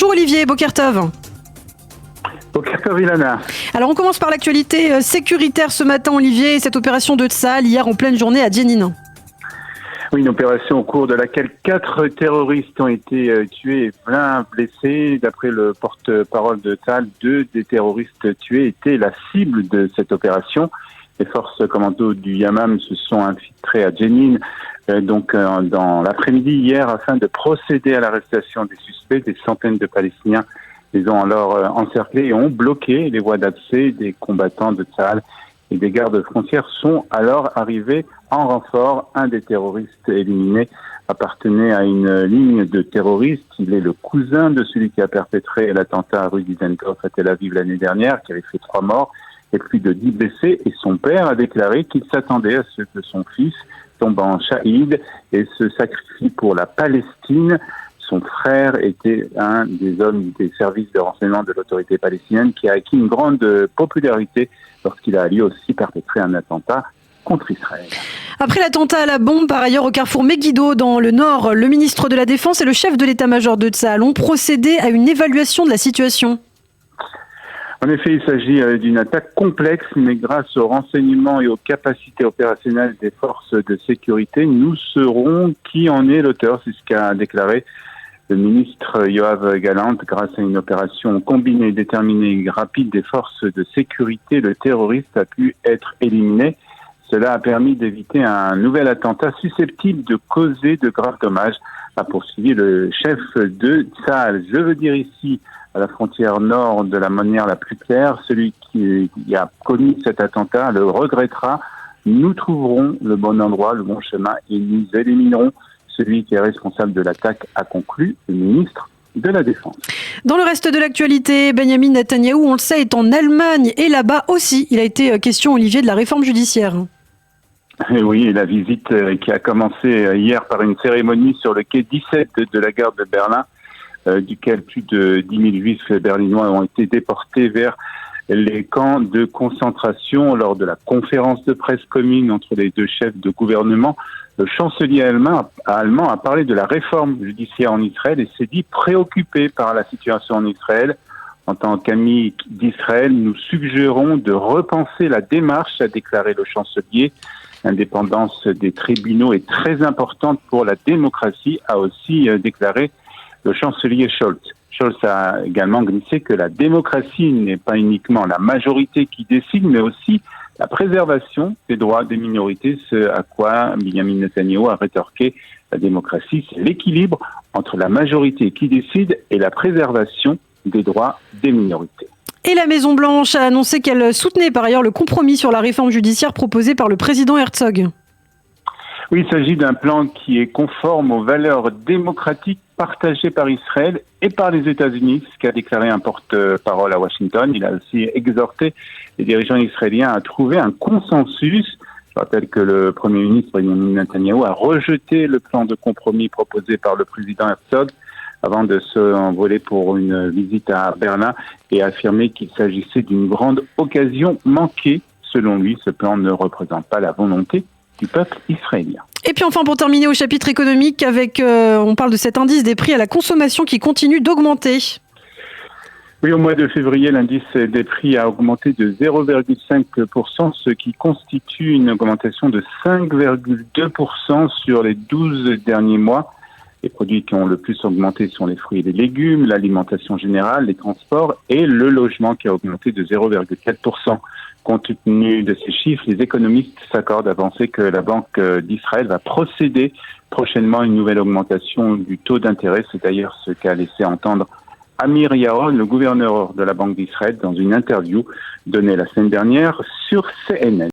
Bonjour Olivier Bokertov. Bokertov Ilana. Alors on commence par l'actualité sécuritaire ce matin Olivier, cette opération de Tsahal hier en pleine journée à Djenin. Oui, une opération au cours de laquelle 4 terroristes ont été tués et plein blessés. D'après le porte-parole de Tsahal, 2 des terroristes tués étaient la cible de cette opération. Les forces commando du Yamam se sont infiltrées à Djenin dans l'après-midi hier afin de procéder à l'arrestation des suspects. Des centaines de Palestiniens les ont alors encerclés et ont bloqué les voies d'accès. Des combattants de Tsahal et des gardes frontières sont alors arrivés en renfort. Un des terroristes éliminés appartenait à une ligne de terroristes. Il est le cousin de celui qui a perpétré l'attentat à rue Dizengoff à Tel Aviv l'année dernière, qui avait fait 3 morts et plus de 10 blessés. Et son père a déclaré qu'il s'attendait à ce que son fils tombe en shahid et se sacrifie pour la Palestine. Son frère était un des hommes des services de renseignement de l'autorité palestinienne qui a acquis une grande popularité lorsqu'il a lui aussi perpétré un attentat contre Israël. Après l'attentat à la bombe, par ailleurs au carrefour Megiddo dans le Nord, le ministre de la Défense et le chef de l'état-major de Tsahal ont procédé à une évaluation de la situation. En effet, il s'agit d'une attaque complexe, mais grâce aux renseignements et aux capacités opérationnelles des forces de sécurité, nous saurons qui en est l'auteur. C'est ce qu'a déclaré le ministre Yoav Gallant. Grâce à une opération combinée, déterminée et rapide des forces de sécurité, le terroriste a pu être éliminé. Cela a permis d'éviter un nouvel attentat susceptible de causer de graves dommages, a poursuivi le chef de Tsahal. Je veux dire ici, à la frontière nord, de la manière la plus claire, celui qui a commis cet attentat le regrettera. Nous trouverons le bon endroit, le bon chemin et nous éliminerons celui qui est responsable de l'attaque, a conclu le ministre de la Défense. Dans le reste de l'actualité, Benyamin Netanyahou, on le sait, est en Allemagne et là-bas aussi, il a été question, Olivier, de la réforme judiciaire. Et oui, la visite qui a commencé hier par une cérémonie sur le quai 17 de la gare de Berlin, duquel plus de 10 000 juifs berlinois ont été déportés vers les camps de concentration. Lors de la conférence de presse commune entre les 2 chefs de gouvernement, le chancelier allemand a parlé de la réforme judiciaire en Israël et s'est dit préoccupé par la situation en Israël. En tant qu'amis d'Israël, nous suggérons de repenser la démarche, a déclaré le chancelier. L'indépendance des tribunaux est très importante pour la démocratie, a aussi déclaré le chancelier Scholz. Scholz a également glissé que la démocratie n'est pas uniquement la majorité qui décide, mais aussi la préservation des droits des minorités, ce à quoi Benyamin Netanyahou a rétorqué: la démocratie, c'est l'équilibre entre la majorité qui décide et la préservation des droits des minorités. Et la Maison-Blanche a annoncé qu'elle soutenait par ailleurs le compromis sur la réforme judiciaire proposé par le président Herzog. Oui, il s'agit d'un plan qui est conforme aux valeurs démocratiques partagées par Israël et par les États-Unis, ce qu'a déclaré un porte-parole à Washington. Il a aussi exhorté les dirigeants israéliens à trouver un consensus. Je rappelle que le Premier ministre Benyamin Netanyahou a rejeté le plan de compromis proposé par le président Herzog avant de s'envoler pour une visite à Berlin et affirmer qu'il s'agissait d'une grande occasion manquée. Selon lui, ce plan ne représente pas la volonté du peuple israélien. Et puis enfin, pour terminer au chapitre économique, on parle de cet indice des prix à la consommation qui continue d'augmenter. Oui, au mois de février, l'indice des prix a augmenté de 0,5%, ce qui constitue une augmentation de 5,2% sur les 12 derniers mois. Les produits qui ont le plus augmenté sont les fruits et les légumes, l'alimentation générale, les transports et le logement qui a augmenté de 0,4%. Compte tenu de ces chiffres, les économistes s'accordent à penser que la Banque d'Israël va procéder prochainement à une nouvelle augmentation du taux d'intérêt. C'est d'ailleurs ce qu'a laissé entendre Amir Yaron, le gouverneur de la Banque d'Israël, dans une interview donnée la semaine dernière sur CNN.